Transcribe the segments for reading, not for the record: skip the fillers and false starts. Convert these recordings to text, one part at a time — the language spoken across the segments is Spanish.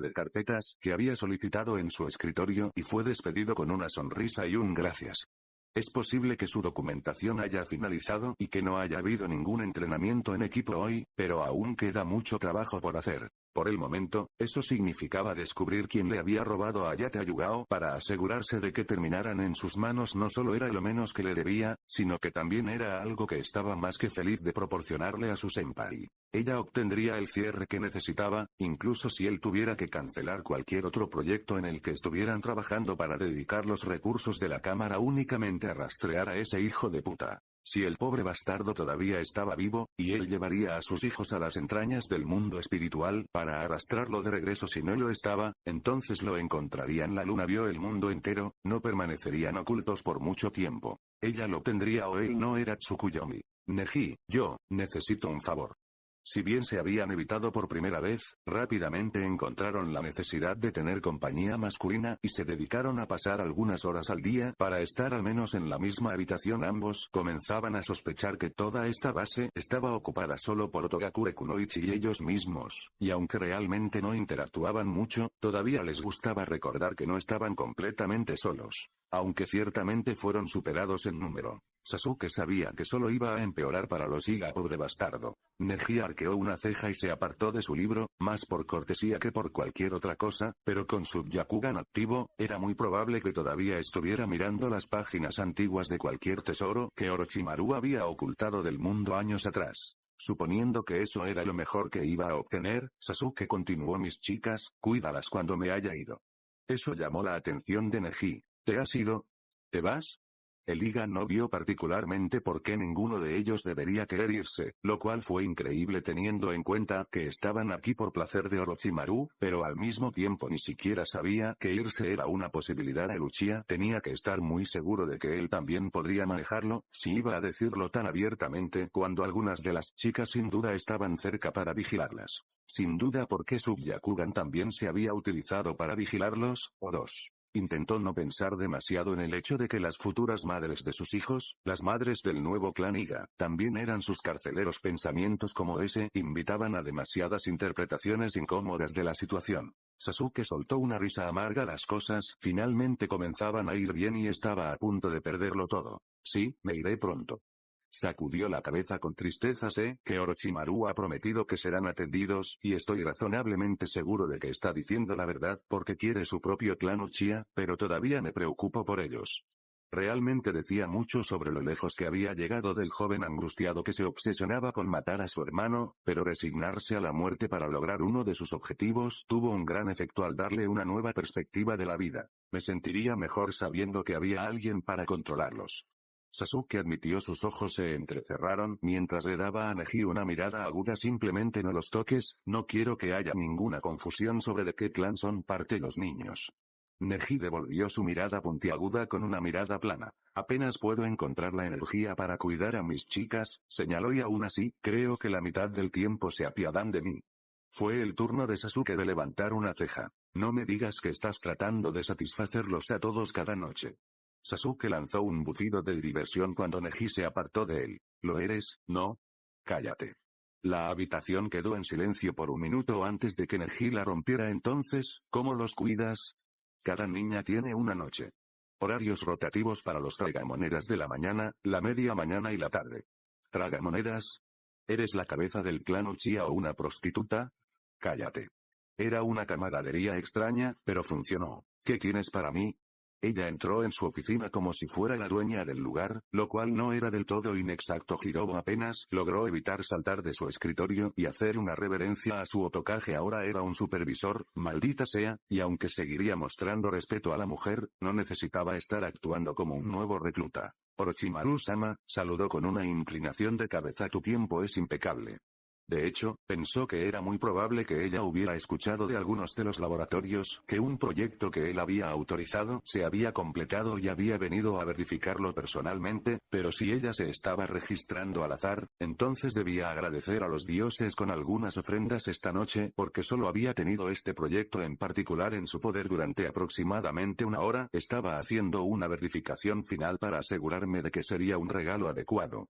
de carpetas que había solicitado en su escritorio y fue despedido con una sonrisa y un gracias. Es posible que su documentación haya finalizado y que no haya habido ningún entrenamiento en equipo hoy, pero aún queda mucho trabajo por hacer. Por el momento, eso significaba descubrir quién le había robado a Ayate Ayugao para asegurarse de que terminaran en sus manos. No solo era lo menos que le debía, sino que también era algo que estaba más que feliz de proporcionarle a su senpai. Ella obtendría el cierre que necesitaba, incluso si él tuviera que cancelar cualquier otro proyecto en el que estuvieran trabajando para dedicar los recursos de la cámara únicamente a rastrear a ese hijo de puta. Si el pobre bastardo todavía estaba vivo, y él llevaría a sus hijos a las entrañas del mundo espiritual para arrastrarlo de regreso. Si no lo estaba, entonces lo encontrarían. La luna vio el mundo entero, no permanecerían ocultos por mucho tiempo. Ella lo tendría o él no. Era Tsukuyomi. Neji, yo, necesito un favor. Si bien se habían evitado por primera vez, rápidamente encontraron la necesidad de tener compañía masculina y se dedicaron a pasar algunas horas al día para estar al menos en la misma habitación. Ambos comenzaban a sospechar que toda esta base estaba ocupada solo por Otogakure Kunoichi y ellos mismos, y aunque realmente no interactuaban mucho, todavía les gustaba recordar que no estaban completamente solos. Aunque ciertamente fueron superados en número, Sasuke sabía que solo iba a empeorar para los Iga. Pobre bastardo. Neji arqueó una ceja y se apartó de su libro, más por cortesía que por cualquier otra cosa, pero con su Byakugan activo, era muy probable que todavía estuviera mirando las páginas antiguas de cualquier tesoro que Orochimaru había ocultado del mundo años atrás. Suponiendo que eso era lo mejor que iba a obtener, Sasuke continuó: mis chicas, cuídalas cuando me haya ido. Eso llamó la atención de Neji. ¿Te has ido? ¿Te vas? El Iga no vio particularmente por qué ninguno de ellos debería querer irse, lo cual fue increíble teniendo en cuenta que estaban aquí por placer de Orochimaru, pero al mismo tiempo ni siquiera sabía que irse era una posibilidad. El Uchiha tenía que estar muy seguro de que él también podría manejarlo, si iba a decirlo tan abiertamente, cuando algunas de las chicas sin duda estaban cerca para vigilarlas. Sin duda porque su Byakugan también se había utilizado para vigilarlos, o dos. Intentó no pensar demasiado en el hecho de que las futuras madres de sus hijos, las madres del nuevo clan Iga, también eran sus carceleros. Pensamientos como ese invitaban a demasiadas interpretaciones incómodas de la situación. Sasuke soltó una risa amarga. Las cosas finalmente comenzaban a ir bien y estaba a punto de perderlo todo. Sí, me iré pronto. Sacudió la cabeza con tristeza. Sé que Orochimaru ha prometido que serán atendidos, y estoy razonablemente seguro de que está diciendo la verdad porque quiere su propio clan Uchiha, pero todavía me preocupo por ellos. Realmente decía mucho sobre lo lejos que había llegado del joven angustiado que se obsesionaba con matar a su hermano, pero resignarse a la muerte para lograr uno de sus objetivos tuvo un gran efecto al darle una nueva perspectiva de la vida. Me sentiría mejor sabiendo que había alguien para controlarlos. Sasuke admitió. Sus ojos se entrecerraron mientras le daba a Neji una mirada aguda. Simplemente no los toques, no quiero que haya ninguna confusión sobre de qué clan son parte los niños. Neji devolvió su mirada puntiaguda con una mirada plana. Apenas puedo encontrar la energía para cuidar a mis chicas, señaló, y aún así, creo que la mitad del tiempo se apiadan de mí. Fue el turno de Sasuke de levantar una ceja. No me digas que estás tratando de satisfacerlos a todos cada noche. Sasuke lanzó un bufido de diversión cuando Neji se apartó de él. ¿Lo eres, no? Cállate. La habitación quedó en silencio por un minuto antes de que Neji la rompiera. Entonces, ¿cómo los cuidas? Cada niña tiene una noche. Horarios rotativos para los tragamonedas de la mañana, la media mañana y la tarde. ¿Tragamonedas? ¿Eres la cabeza del clan Uchiha o una prostituta? Cállate. Era una camaradería extraña, pero funcionó. ¿Qué tienes para mí? Ella entró en su oficina como si fuera la dueña del lugar, lo cual no era del todo inexacto. Hirobo apenas logró evitar saltar de su escritorio y hacer una reverencia a su Hokage. Ahora era un supervisor, maldita sea, y aunque seguiría mostrando respeto a la mujer, no necesitaba estar actuando como un nuevo recluta. Orochimaru-sama, saludó con una inclinación de cabeza. Tu tiempo es impecable. De hecho, pensó que era muy probable que ella hubiera escuchado de algunos de los laboratorios que un proyecto que él había autorizado se había completado y había venido a verificarlo personalmente, pero si ella se estaba registrando al azar, entonces debía agradecer a los dioses con algunas ofrendas esta noche porque solo había tenido este proyecto en particular en su poder durante aproximadamente una hora. Estaba haciendo una verificación final para asegurarme de que sería un regalo adecuado.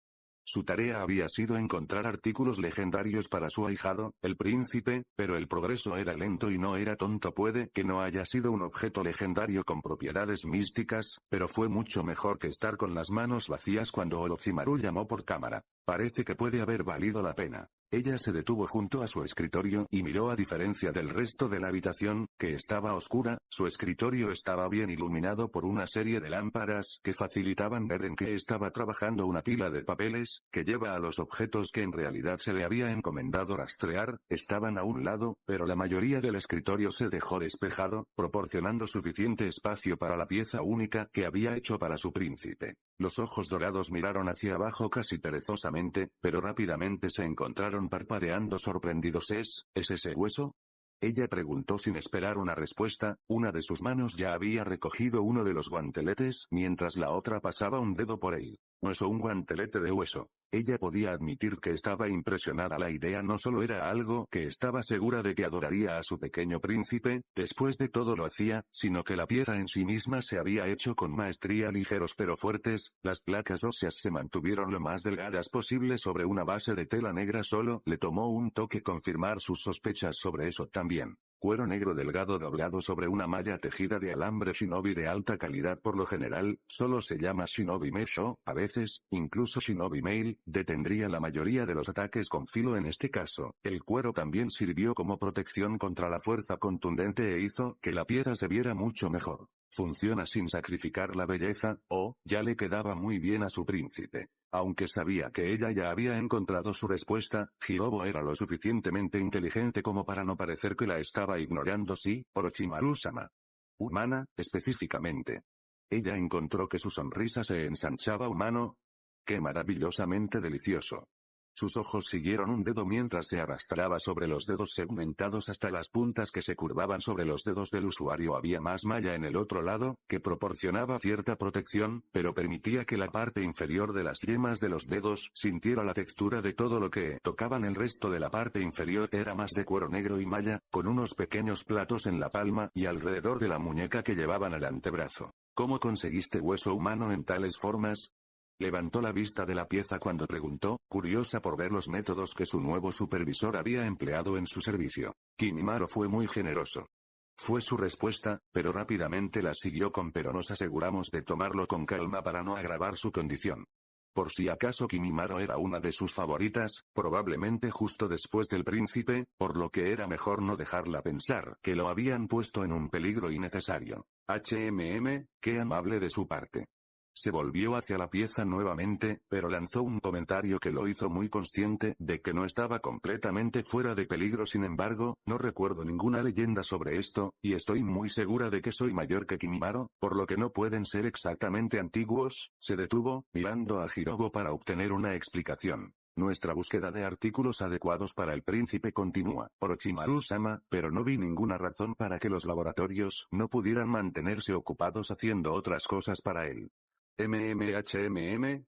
Su tarea había sido encontrar artículos legendarios para su ahijado, el príncipe, pero el progreso era lento y no era tonto. Puede que no haya sido un objeto legendario con propiedades místicas, pero fue mucho mejor que estar con las manos vacías cuando Orochimaru llamó por cámara. Parece que puede haber valido la pena. Ella se detuvo junto a su escritorio y miró. A diferencia del resto de la habitación, que estaba oscura, su escritorio estaba bien iluminado por una serie de lámparas que facilitaban ver en qué estaba trabajando. Una pila de papeles, que lleva a los objetos que en realidad se le había encomendado rastrear, estaban a un lado, pero la mayoría del escritorio se dejó despejado, proporcionando suficiente espacio para la pieza única que había hecho para su príncipe. Los ojos dorados miraron hacia abajo casi perezosamente, pero rápidamente se encontraron parpadeando sorprendidos. ¿Es ese hueso? Ella preguntó sin esperar una respuesta. Una de sus manos ya había recogido uno de los guanteletes, mientras la otra pasaba un dedo por él. Hueso, un guantelete de hueso. Ella podía admitir que estaba impresionada. La idea no solo era algo que estaba segura de que adoraría a su pequeño príncipe, después de todo lo hacía, sino que la pieza en sí misma se había hecho con maestría. Ligeros pero fuertes, las placas óseas se mantuvieron lo más delgadas posible sobre una base de tela negra. Solo le tomó un toque confirmar sus sospechas sobre eso también. Cuero negro delgado doblado sobre una malla tejida de alambre shinobi de alta calidad. Por lo general, solo se llama shinobi mesh. A veces, incluso shinobi mail, detendría la mayoría de los ataques con filo. En este caso, el cuero también sirvió como protección contra la fuerza contundente e hizo que la pieza se viera mucho mejor. Funciona sin sacrificar la belleza, ya le quedaba muy bien a su príncipe. Aunque sabía que ella ya había encontrado su respuesta, Hirobo era lo suficientemente inteligente como para no parecer que la estaba ignorando. Sí, Orochimaru-sama. Humana, específicamente. Ella encontró que su sonrisa se ensanchaba. Humano. ¡Qué maravillosamente delicioso! Sus ojos siguieron un dedo mientras se arrastraba sobre los dedos segmentados hasta las puntas que se curvaban sobre los dedos del usuario. Había más malla en el otro lado, que proporcionaba cierta protección, pero permitía que la parte inferior de las yemas de los dedos sintiera la textura de todo lo que tocaban. El resto de la parte inferior era más de cuero negro y malla, con unos pequeños platos en la palma y alrededor de la muñeca que llevaban al antebrazo. ¿Cómo conseguiste hueso humano en tales formas? Levantó la vista de la pieza cuando preguntó, curiosa por ver los métodos que su nuevo supervisor había empleado en su servicio. Kimimaro fue muy generoso. Fue su respuesta, pero rápidamente la siguió con: pero nos aseguramos de tomarlo con calma para no agravar su condición. Por si acaso Kimimaro era una de sus favoritas, probablemente justo después del príncipe, por lo que era mejor no dejarla pensar que lo habían puesto en un peligro innecesario. Qué amable de su parte. Se volvió hacia la pieza nuevamente, pero lanzó un comentario que lo hizo muy consciente de que no estaba completamente fuera de peligro. Sin embargo, no recuerdo ninguna leyenda sobre esto, y estoy muy segura de que soy mayor que Kimimaro, por lo que no pueden ser exactamente antiguos. Se detuvo, mirando a Hirobo para obtener una explicación. Nuestra búsqueda de artículos adecuados para el príncipe continúa, Orochimaru-sama, pero no vi ninguna razón para que los laboratorios no pudieran mantenerse ocupados haciendo otras cosas para él.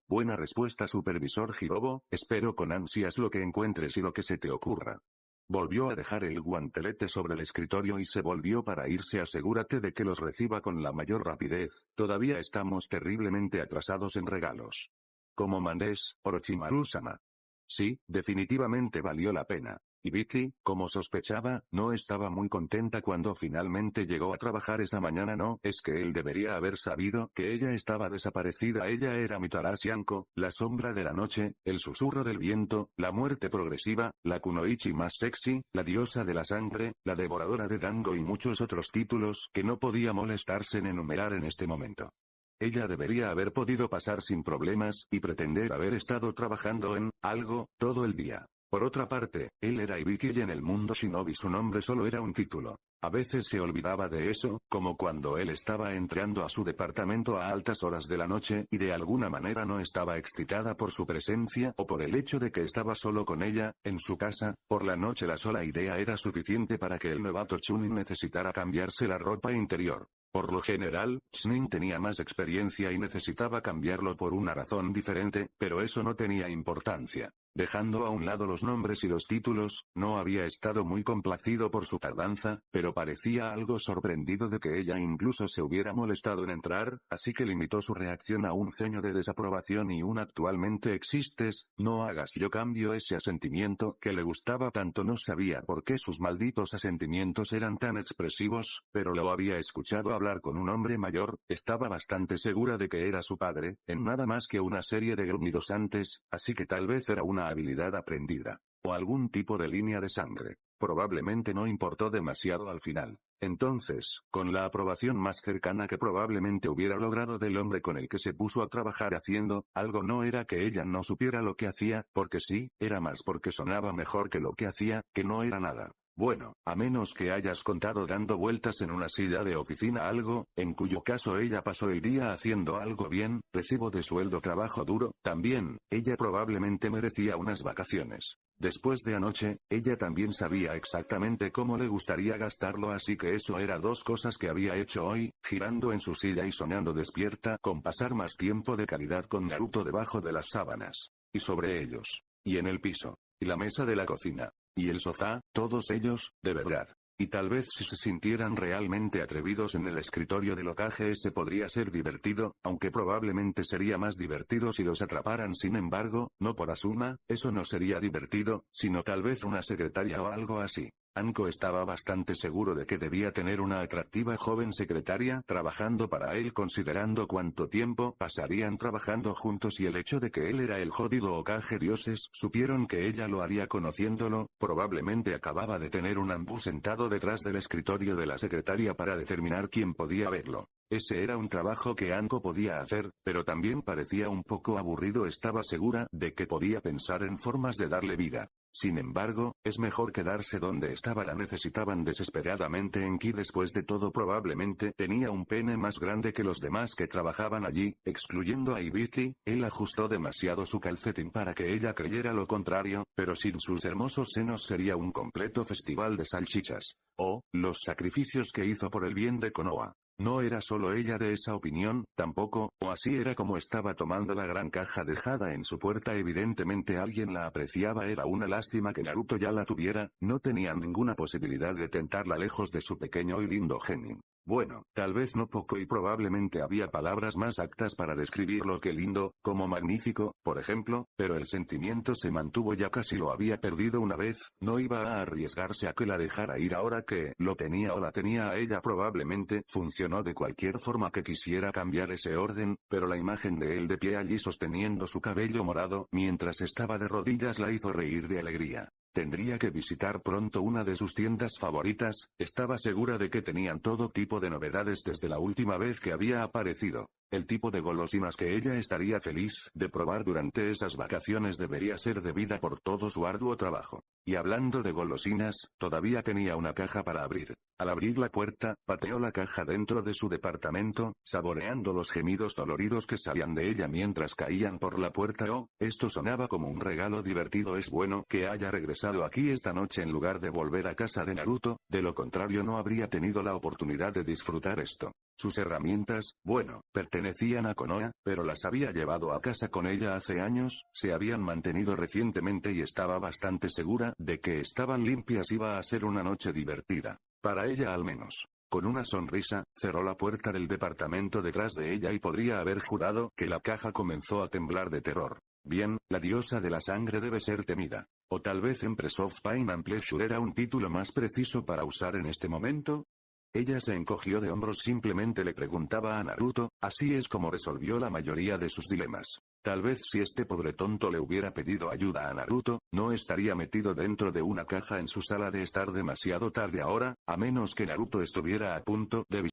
Buena respuesta, supervisor Hirobo, espero con ansias lo que encuentres y lo que se te ocurra. Volvió a dejar el guantelete sobre el escritorio y se volvió para irse. Asegúrate de que los reciba con la mayor rapidez, todavía estamos terriblemente atrasados en regalos. Como mandes, Orochimaru-sama. Sí, definitivamente valió la pena. Y Vicky, como sospechaba, no estaba muy contenta cuando finalmente llegó a trabajar esa mañana. No, es que él debería haber sabido que ella estaba desaparecida. Ella era Mitarashi Anko, la sombra de la noche, el susurro del viento, la muerte progresiva, la kunoichi más sexy, la diosa de la sangre, la devoradora de Dango y muchos otros títulos que no podía molestarse en enumerar en este momento. Ella debería haber podido pasar sin problemas y pretender haber estado trabajando en algo todo el día. Por otra parte, él era Ibiki y en el mundo shinobi su nombre solo era un título. A veces se olvidaba de eso, como cuando él estaba entrando a su departamento a altas horas de la noche y de alguna manera no estaba excitada por su presencia o por el hecho de que estaba solo con ella, en su casa. Por la noche la sola idea era suficiente para que el novato Chunin necesitara cambiarse la ropa interior. Por lo general, Chunin tenía más experiencia y necesitaba cambiarlo por una razón diferente, pero eso no tenía importancia. Dejando a un lado los nombres y los títulos, no había estado muy complacido por su tardanza, pero parecía algo sorprendido de que ella incluso se hubiera molestado en entrar, así que limitó su reacción a un ceño de desaprobación y un actualmente existes, no hagas. Yo cambio ese asentimiento que le gustaba tanto. No sabía por qué sus malditos asentimientos eran tan expresivos, pero lo había escuchado hablar con un hombre mayor, estaba bastante segura de que era su padre, en nada más que una serie de gruñidos antes, así que tal vez era una habilidad aprendida, o algún tipo de línea de sangre. Probablemente no importó demasiado al final. Entonces, con la aprobación más cercana que probablemente hubiera logrado del hombre con el que se puso a trabajar haciendo algo, no era que ella no supiera lo que hacía, porque sí, era más porque sonaba mejor que lo que hacía, que no era nada. Bueno, a menos que hayas contado dando vueltas en una silla de oficina algo, en cuyo caso ella pasó el día haciendo algo bien, recibo de sueldo trabajo duro, también, ella probablemente merecía unas vacaciones. Después de anoche, ella también sabía exactamente cómo le gustaría gastarlo, así que eso era dos cosas que había hecho hoy, girando en su silla y soñando despierta con pasar más tiempo de calidad con Naruto debajo de las sábanas. Y sobre ellos. Y en el piso. Y la mesa de la cocina. Y el sofá, todos ellos, de verdad. Y tal vez si se sintieran realmente atrevidos en el escritorio del Hokage ese podría ser divertido, aunque probablemente sería más divertido si los atraparan. Sin embargo, no por Asuma, eso no sería divertido, sino tal vez una secretaria o algo así. Anko estaba bastante seguro de que debía tener una atractiva joven secretaria trabajando para él, considerando cuánto tiempo pasarían trabajando juntos y el hecho de que él era el jodido Hokage. Dioses supieron que ella lo haría conociéndolo, probablemente acababa de tener un ambú sentado detrás del escritorio de la secretaria para determinar quién podía verlo. Ese era un trabajo que Anko podía hacer, pero también parecía un poco aburrido. Estaba segura de que podía pensar en formas de darle vida. Sin embargo, es mejor quedarse donde estaba. La necesitaban desesperadamente en Ki. Después de todo probablemente tenía un pene más grande que los demás que trabajaban allí, excluyendo a Ibiki. Él ajustó demasiado su calcetín para que ella creyera lo contrario, pero sin sus hermosos senos sería un completo festival de salchichas. Oh, los sacrificios que hizo por el bien de Konoha. No era solo ella de esa opinión, tampoco, o así era como estaba tomando la gran caja dejada en su puerta. Evidentemente alguien la apreciaba. Era una lástima que Naruto ya la tuviera, no tenían ninguna posibilidad de tentarla lejos de su pequeño y lindo Genin. Bueno, tal vez no poco y probablemente había palabras más aptas para describirlo que lindo, como magnífico, por ejemplo, pero el sentimiento se mantuvo. Ya casi lo había perdido una vez, no iba a arriesgarse a que la dejara ir ahora que lo tenía o la tenía a ella. Probablemente funcionó de cualquier forma que quisiera cambiar ese orden, pero la imagen de él de pie allí sosteniendo su cabello morado mientras estaba de rodillas la hizo reír de alegría. Tendría que visitar pronto una de sus tiendas favoritas, estaba segura de que tenían todo tipo de novedades desde la última vez que había aparecido. El tipo de golosinas que ella estaría feliz de probar durante esas vacaciones debería ser debida por todo su arduo trabajo. Y hablando de golosinas, todavía tenía una caja para abrir. Al abrir la puerta, pateó la caja dentro de su departamento, saboreando los gemidos doloridos que salían de ella mientras caían por la puerta. Oh, esto sonaba como un regalo divertido. Es bueno que haya regresado aquí esta noche en lugar de volver a casa de Naruto, de lo contrario no habría tenido la oportunidad de disfrutar esto. Sus herramientas, bueno, pertenecían a Konoha, pero las había llevado a casa con ella hace años, se habían mantenido recientemente y estaba bastante segura de que estaban limpias. Iba a ser una noche divertida. Para ella al menos. Con una sonrisa, cerró la puerta del departamento detrás de ella y podría haber jurado que la caja comenzó a temblar de terror. Bien, la diosa de la sangre debe ser temida. O tal vez Empress of Pain and Pleasure era un título más preciso para usar en este momento. Ella se encogió de hombros. Simplemente le preguntaba a Naruto, así es como resolvió la mayoría de sus dilemas. Tal vez si este pobre tonto le hubiera pedido ayuda a Naruto, no estaría metido dentro de una caja en su sala de estar demasiado tarde ahora, a menos que Naruto estuviera a punto de